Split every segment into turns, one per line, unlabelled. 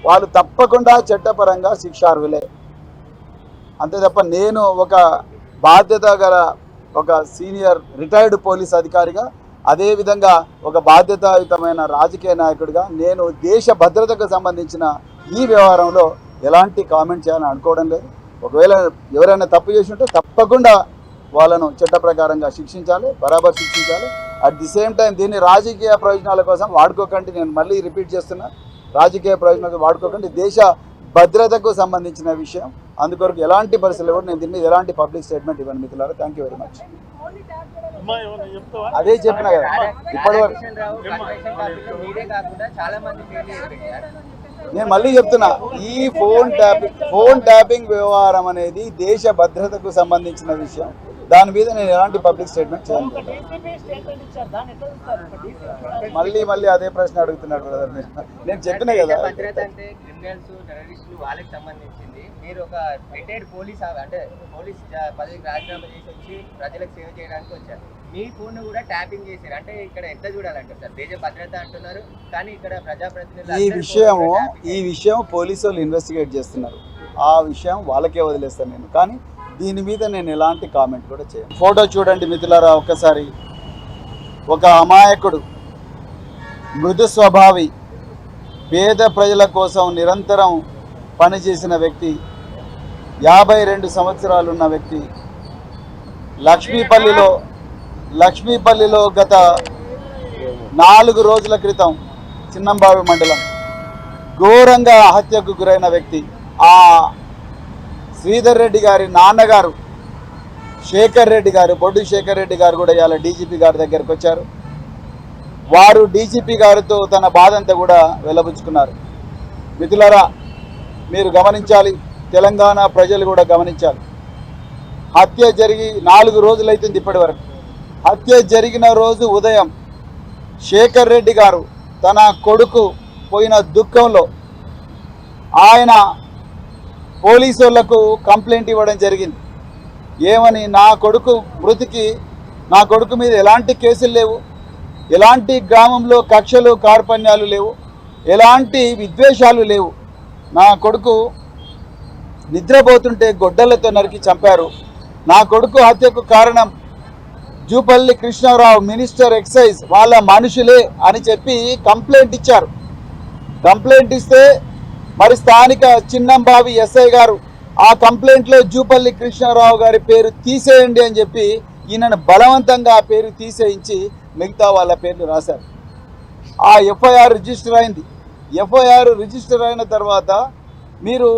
వాళ్ళు తప్పకుండా చట్టపరంగా శిక్షార్హులే. అంతే తప్ప నేను ఒక బాధ్యత గల ఒక సీనియర్ రిటైర్డ్ పోలీస్ అధికారిగా, అదేవిధంగా ఒక బాధ్యతాయుతమైన రాజకీయ నాయకుడిగా నేను దేశ భద్రతకు సంబంధించిన ఈ వ్యవహారంలో ఎలాంటి కామెంట్ చేయాలని అనుకోవడం లేదు. ఒకవేళ ఎవరైనా తప్పు చేసి ఉంటే తప్పకుండా వాళ్ళను చట్ట ప్రకారంగా శిక్షించాలి, బరాబర్ శిక్షించాలి. అట్ ది సేమ్ టైం దీన్ని రాజకీయ ప్రయోజనాల కోసం వాడుకోకండి. నేను మళ్ళీ రిపీట్ చేస్తున్నా, రాజకీయ ప్రయోజనాలకు వాడుకోకండి. దేశ భద్రతకు సంబంధించిన విషయం. అందుకొరకు ఎలాంటి పరిస్థితులు కూడా నేను దీని మీద ఎలాంటి పబ్లిక్ స్టేట్మెంట్ ఇవ్వను మిత్రులారా. Thank you very much. అదే చెప్పిన కదా ఇప్పటివరకు. నేను మళ్ళీ చెప్తున్నా, ఈ ఫోన్ ట్యాపింగ్ వ్యవహారం అనేది దేశ భద్రతకు సంబంధించిన విషయం. దాని మీద నేను ఎలాంటి పబ్లిక్ స్టేట్మెంట్ చేయను. మళ్ళీ అదే ప్రశ్న అడుగుతున్నాడు బ్రదర్. నేను చెప్పినా కదా,
వాళ్ళకి సంబంధించింది. మీరు ఒక రిటైర్డ్ పోలీస్ అంటే పోలీస్ పదవికి రాజీనామా చేసి వచ్చి ప్రజలకు సేవ చేయడానికి వచ్చారు. మీ ఫోన్ కూడా ట్యాపింగ్ చేశారు. అంటే ఇక్కడ ఎంత చూడాలంటే సార్, దేశ భద్రత అంటున్నారు, కానీ ఇక్కడ ప్రజాప్రతినిధులు
ఈ విషయం పోలీసు వాళ్ళు ఇన్వెస్టిగేట్ చేస్తున్నారు. ఆ విషయం వాళ్ళకే వదిలేస్తాను నేను. కానీ దీని మీద నేను ఎలాంటి కామెంట్ కూడా చేయను. ఫోటో చూడండి మిత్రులారా ఒక్కసారి. ఒక అమాయకుడు, మృదు స్వభావి, పేద ప్రజల కోసం నిరంతరం పనిచేసిన వ్యక్తి, 52 సంవత్సరాలు ఉన్న వ్యక్తి, లక్ష్మీపల్లిలో గత 4 రోజుల క్రితం చిన్నంబావి మండలం ఘోరంగా హత్యకు గురైన వ్యక్తి. ఆ శ్రీధర్ రెడ్డి గారి నాన్నగారు శేఖర్ రెడ్డి గారు, బొడ్డు శేఖర్ రెడ్డి గారు కూడా ఇవాళ డీజీపీ గారి దగ్గరకు వచ్చారు. వారు డీజీపీ గారితో తన బాధంతా కూడా వెల్లబుచ్చుకున్నారు. మిత్రులారా మీరు గమనించాలి, తెలంగాణ ప్రజలు కూడా గమనించాలి. హత్య జరిగి 4 రోజులైతుంది ఇప్పటి వరకు. హత్య జరిగిన రోజు ఉదయం శేఖర్ రెడ్డి గారు తన కొడుకు పోయిన దుఃఖంలో ఆయన పోలీసు వాళ్లకు కంప్లైంట్ ఇవ్వడం జరిగింది. ఏమని, నా కొడుకు మీద ఎలాంటి కేసులు లేవు, ఎలాంటి గ్రామంలో కక్షలు కార్పణ్యాలు లేవు, ఎలాంటి విద్వేషాలు లేవు, నా కొడుకు నిద్రపోతుంటే గొడ్డలతో నరికి చంపారు, నా కొడుకు హత్యకు కారణం జూపల్లి కృష్ణారావు మినిస్టర్ ఎక్సైజ్ వాళ్ళ మనుషులే అని చెప్పి కంప్లైంట్ ఇచ్చారు. కంప్లైంట్ ఇస్తే మరి స్థానిక చిన్నంబావి ఎస్ఐ గారు ఆ కంప్లైంట్లో జూపల్లి కృష్ణారావు గారి పేరు తీసేయండి అని చెప్పి ఈయనను బలవంతంగా ఆ పేరు తీసేయించి మిగతా వాళ్ళ పేర్లు రాశారు. ఆ ఎఫ్ఐఆర్ రిజిస్టర్ అయింది. ఎఫ్ఐఆర్ రిజిస్టర్ అయిన తర్వాత మీరు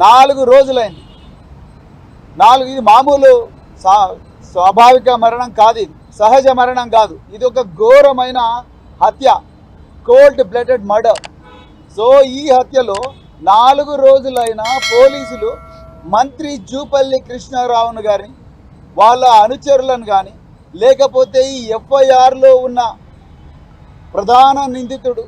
4 రోజులైంది. ఇది మామూలు స్వాభావిక మరణం కాదు, ఇది సహజ మరణం కాదు, ఇది ఒక ఘోరమైన హత్య, కోల్డ్ బ్లడెడ్ మర్డర్. సో ఈ హత్యలో 4 రోజులైన పోలీసులు మంత్రి జూపల్లి కృష్ణారావును కానీ వాళ్ళ అనుచరులను కానీ, లేకపోతే ఈ ఎఫ్ఐఆర్లో ఉన్న ప్రధాన నిందితుడు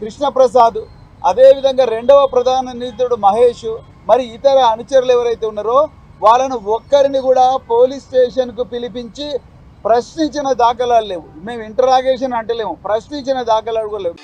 కృష్ణప్రసాద్, అదేవిధంగా 2వ ప్రధాన నిందితుడు మహేష్, మరి ఇతర అనుచరులు ఎవరైతే ఉన్నారో వాళ్ళను ఒక్కరిని కూడా పోలీస్ స్టేషన్కు పిలిపించి ప్రశ్నించిన దాఖలాలు లేవు. మేము ఇంటరాగేషన్ అంటలేము, ప్రశ్నించిన దాఖలాలు కూడా లేవు.